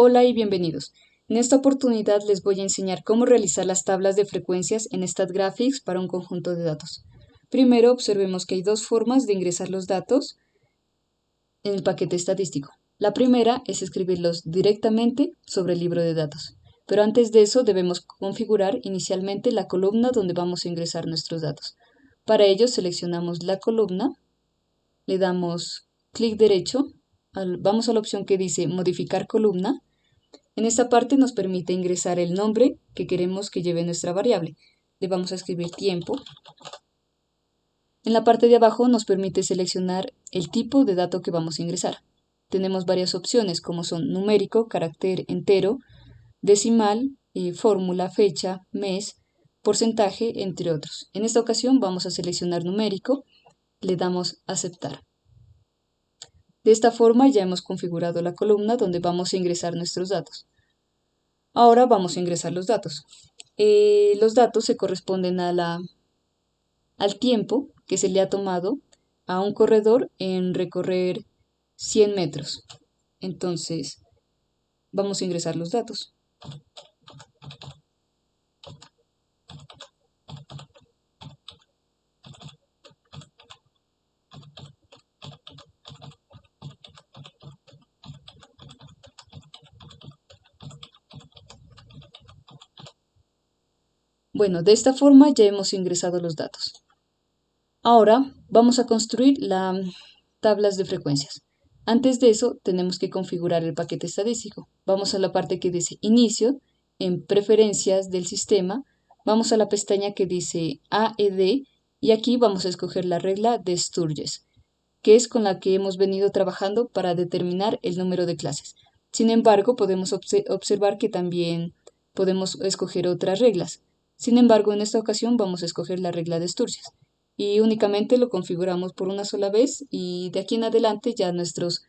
Hola y bienvenidos. En esta oportunidad les voy a enseñar cómo realizar las tablas de frecuencias en StatGraphics para un conjunto de datos. Primero observemos que hay dos formas de ingresar los datos en el paquete estadístico. La primera es escribirlos directamente sobre el libro de datos. Pero antes de eso debemos configurar inicialmente la columna donde vamos a ingresar nuestros datos. Para ello seleccionamos la columna, le damos clic derecho, vamos a la opción que dice modificar columna. En esta parte nos permite ingresar el nombre que queremos que lleve nuestra variable. Le vamos a escribir tiempo. En la parte de abajo nos permite seleccionar el tipo de dato que vamos a ingresar. Tenemos varias opciones como son numérico, carácter entero, decimal, fórmula, fecha, mes, porcentaje, entre otros. En esta ocasión vamos a seleccionar numérico, le damos aceptar. De esta forma ya hemos configurado la columna donde vamos a ingresar nuestros datos. Ahora vamos a ingresar los datos. Los datos se corresponden al tiempo que se le ha tomado a un corredor en recorrer 100 metros. Entonces, vamos a ingresar los datos. Bueno, de esta forma ya hemos ingresado los datos. Ahora vamos a construir las tablas de frecuencias. Antes de eso tenemos que configurar el paquete estadístico. Vamos a la parte que dice inicio, en preferencias del sistema, vamos a la pestaña que dice AED y aquí vamos a escoger la regla de Sturges, que es con la que hemos venido trabajando para determinar el número de clases. Sin embargo, podemos observar que también podemos escoger otras reglas. Sin embargo, en esta ocasión vamos a escoger la regla de Sturges y únicamente lo configuramos por una sola vez y de aquí en adelante ya nuestras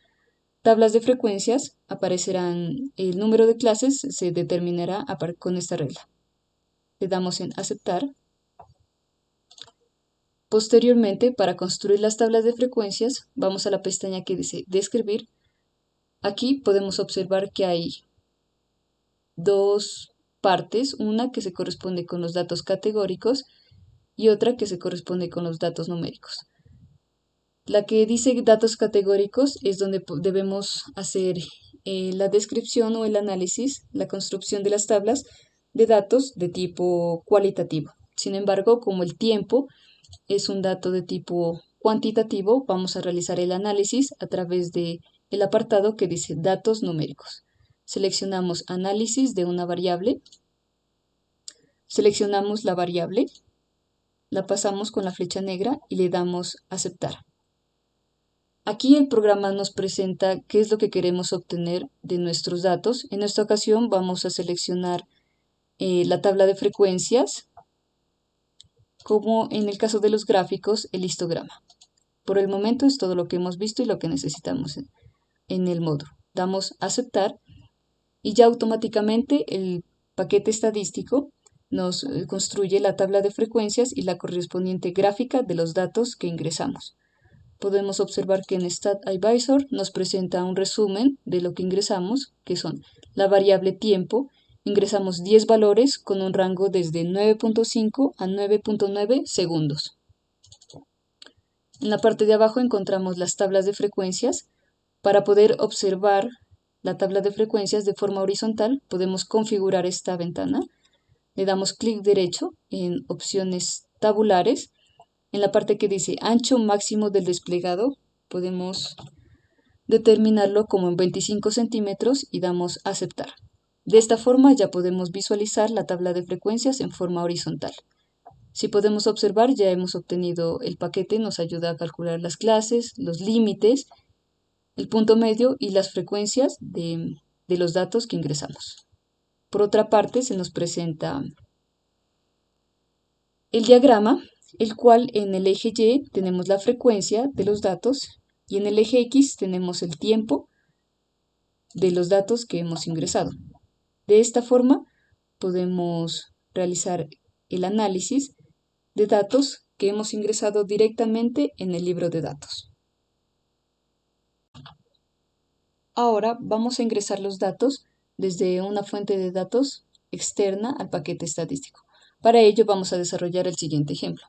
tablas de frecuencias aparecerán, el número de clases se determinará con esta regla. Le damos en aceptar. Posteriormente, para construir las tablas de frecuencias, vamos a la pestaña que dice describir. Aquí podemos observar que hay dos partes, una que se corresponde con los datos categóricos y otra que se corresponde con los datos numéricos. La que dice datos categóricos es donde debemos hacer la descripción o el análisis, la construcción de las tablas de datos de tipo cualitativo. Sin embargo, como el tiempo es un dato de tipo cuantitativo, vamos a realizar el análisis a través del apartado que dice datos numéricos. Seleccionamos análisis de una variable, seleccionamos la variable, la pasamos con la flecha negra y le damos aceptar. Aquí el programa nos presenta qué es lo que queremos obtener de nuestros datos. En esta ocasión vamos a seleccionar la tabla de frecuencias, como en el caso de los gráficos, el histograma. Por el momento es todo lo que hemos visto y lo que necesitamos en el módulo. Damos a aceptar y ya automáticamente el paquete estadístico nos construye la tabla de frecuencias y la correspondiente gráfica de los datos que ingresamos. Podemos observar que en StatAdvisor nos presenta un resumen de lo que ingresamos, que son la variable tiempo. Ingresamos 10 valores con un rango desde 9.5 a 9.9 segundos. En la parte de abajo encontramos las tablas de frecuencias. Para poder observar la tabla de frecuencias de forma horizontal, podemos configurar esta ventana. Le damos clic derecho en opciones tabulares. En la parte que dice ancho máximo del desplegado, podemos determinarlo como en 25 centímetros y damos a aceptar. De esta forma ya podemos visualizar la tabla de frecuencias en forma horizontal. Si podemos observar, ya hemos obtenido el paquete, nos ayuda a calcular las clases, los límites, el punto medio y las frecuencias de los datos que ingresamos. Por otra parte, se nos presenta el diagrama, el cual en el eje Y tenemos la frecuencia de los datos y en el eje X tenemos el tiempo de los datos que hemos ingresado. De esta forma podemos realizar el análisis de datos que hemos ingresado directamente en el libro de datos. Ahora vamos a ingresar los datos desde una fuente de datos externa al paquete estadístico. Para ello vamos a desarrollar el siguiente ejemplo,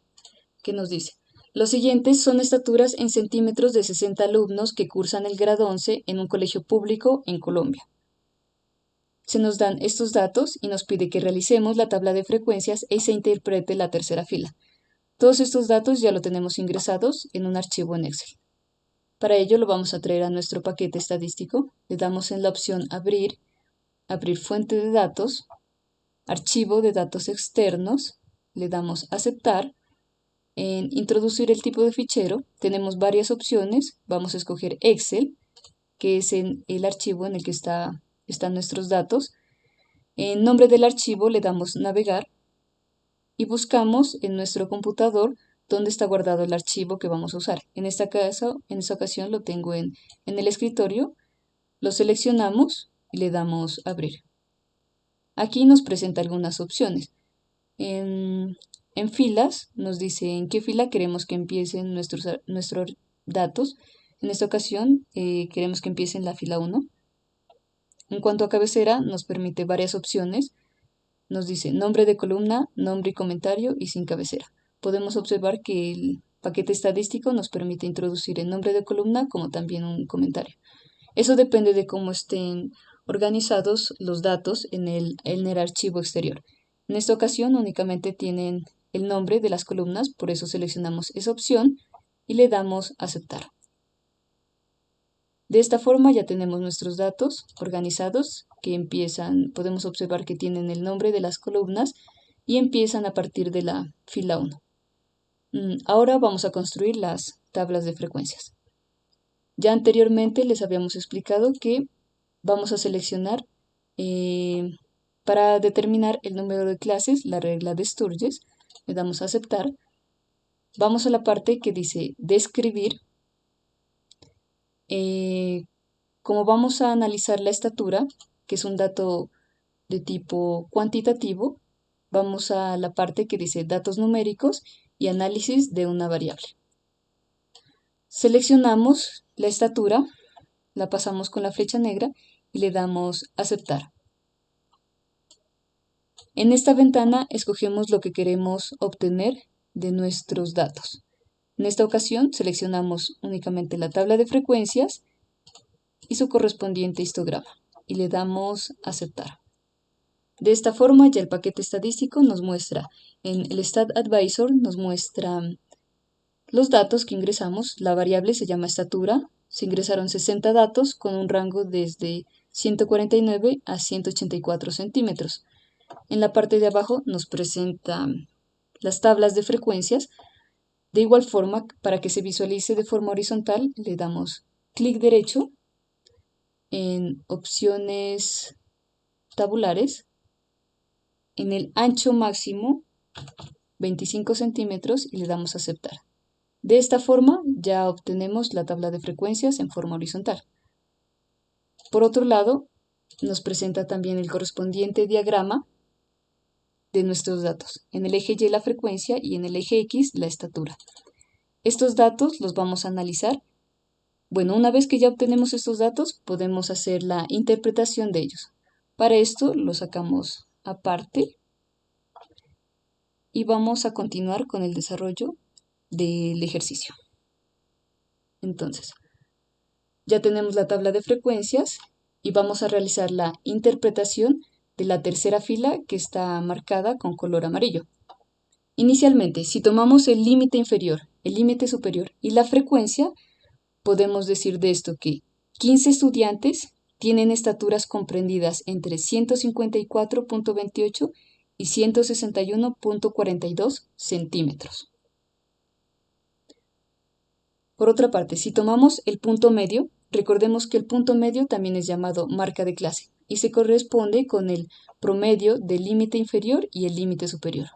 que nos dice: los siguientes son estaturas en centímetros de 60 alumnos que cursan el grado 11 en un colegio público en Colombia. Se nos dan estos datos y nos pide que realicemos la tabla de frecuencias y se interprete la tercera fila. Todos estos datos ya lo tenemos ingresados en un archivo en Excel. Para ello lo vamos a traer a nuestro paquete estadístico. Le damos en la opción Abrir, Abrir fuente de datos, Archivo de datos externos, le damos Aceptar. En Introducir el tipo de fichero tenemos varias opciones. Vamos a escoger Excel, que es el archivo en el que están nuestros datos. En nombre del archivo le damos Navegar y buscamos en nuestro computador dónde está guardado el archivo que vamos a usar. En esta ocasión lo tengo en el escritorio. Lo seleccionamos y le damos Abrir. Aquí nos presenta algunas opciones. En filas nos dice en qué fila queremos que empiecen nuestros datos. En esta ocasión queremos que empiece en la fila 1. En cuanto a cabecera, nos permite varias opciones. Nos dice nombre de columna, nombre y comentario y sin cabecera. Podemos observar que el paquete estadístico nos permite introducir el nombre de columna como también un comentario. Eso depende de cómo estén organizados los datos en el archivo exterior. En esta ocasión únicamente tienen el nombre de las columnas, por eso seleccionamos esa opción y le damos Aceptar. De esta forma ya tenemos nuestros datos organizados que empiezan, podemos observar que tienen el nombre de las columnas y empiezan a partir de la fila 1. Ahora vamos a construir las tablas de frecuencias. Ya anteriormente les habíamos explicado que vamos a seleccionar para determinar el número de clases, la regla de Sturges, le damos a Aceptar. Vamos a la parte que dice Describir. Como vamos a analizar la estatura, que es un dato de tipo cuantitativo, vamos a la parte que dice Datos numéricos y análisis de una variable. Seleccionamos la estatura, la pasamos con la flecha negra y le damos Aceptar. En esta ventana escogemos lo que queremos obtener de nuestros datos. En esta ocasión seleccionamos únicamente la tabla de frecuencias y su correspondiente histograma y le damos Aceptar. De esta forma ya el paquete estadístico nos muestra, en el Stat Advisor nos muestra los datos que ingresamos. La variable se llama estatura. Se ingresaron 60 datos con un rango desde 149 a 184 centímetros. En la parte de abajo nos presenta las tablas de frecuencias. De igual forma, para que se visualice de forma horizontal, le damos clic derecho en opciones tabulares, en el ancho máximo 25 centímetros y le damos Aceptar. De esta forma ya obtenemos la tabla de frecuencias en forma horizontal. Por otro lado, nos presenta también el correspondiente diagrama de nuestros datos. En el eje Y la frecuencia y en el eje X la estatura. Estos datos los vamos a analizar. Bueno, una vez que ya obtenemos estos datos, podemos hacer la interpretación de ellos. Para esto lo sacamos aparte y vamos a continuar con el desarrollo del ejercicio. Entonces, ya tenemos la tabla de frecuencias y vamos a realizar la interpretación de la tercera fila que está marcada con color amarillo. Inicialmente, si tomamos el límite inferior, el límite superior y la frecuencia, podemos decir de esto que 15 estudiantes tienen estaturas comprendidas entre 154.28 y 161.42 centímetros. Por otra parte, si tomamos el punto medio, recordemos que el punto medio también es llamado marca de clase y se corresponde con el promedio del límite inferior y el límite superior.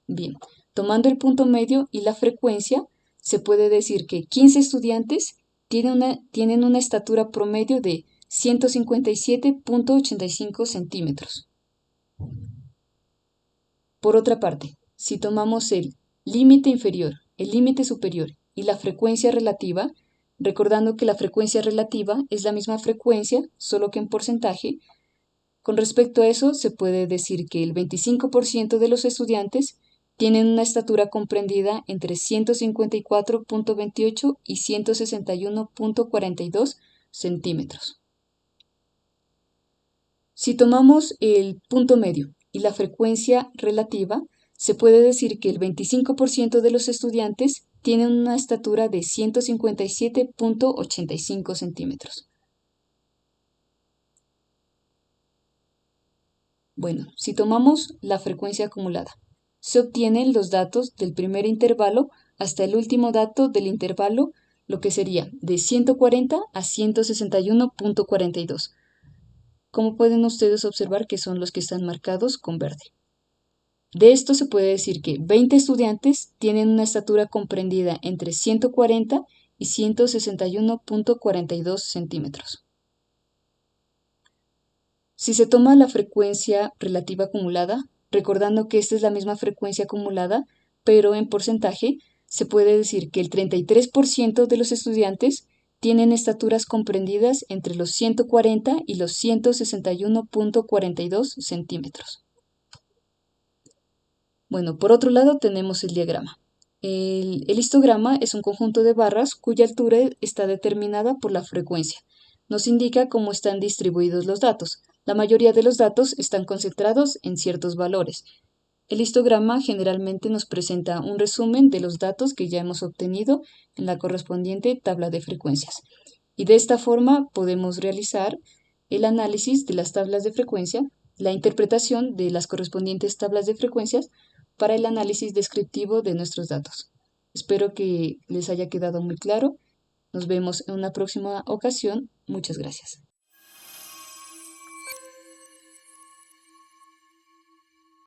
Bien, tomando el punto medio y la frecuencia, se puede decir que 15 estudiantes tienen una estatura promedio de 157.85 centímetros. Por otra parte, si tomamos el límite inferior, el límite superior y la frecuencia relativa, recordando que la frecuencia relativa es la misma frecuencia, solo que en porcentaje, Con respecto a eso, se puede decir que el 25% de los estudiantes tienen una estatura comprendida entre 154.28 y 161.42 centímetros. Si tomamos el punto medio y la frecuencia relativa, se puede decir que el 25% de los estudiantes tienen una estatura de 157.85 centímetros. Bueno, si tomamos la frecuencia acumulada, se obtienen los datos del primer intervalo hasta el último dato del intervalo, lo que sería de 140 a 161.42. Como pueden ustedes observar que son los que están marcados con verde. De esto se puede decir que 20 estudiantes tienen una estatura comprendida entre 140 y 161.42 centímetros. Si se toma la frecuencia relativa acumulada, recordando que esta es la misma frecuencia acumulada, pero en porcentaje, se puede decir que el 33% de los estudiantes tienen estaturas comprendidas entre los 140 y los 161.42 centímetros. Bueno, por otro lado tenemos el diagrama. El histograma es un conjunto de barras cuya altura está determinada por la frecuencia. Nos indica cómo están distribuidos los datos. La mayoría de los datos están concentrados en ciertos valores. El histograma generalmente nos presenta un resumen de los datos que ya hemos obtenido en la correspondiente tabla de frecuencias. Y de esta forma podemos realizar el análisis de las tablas de frecuencia, la interpretación de las correspondientes tablas de frecuencias para el análisis descriptivo de nuestros datos. Espero que les haya quedado muy claro. Nos vemos en una próxima ocasión. Muchas gracias.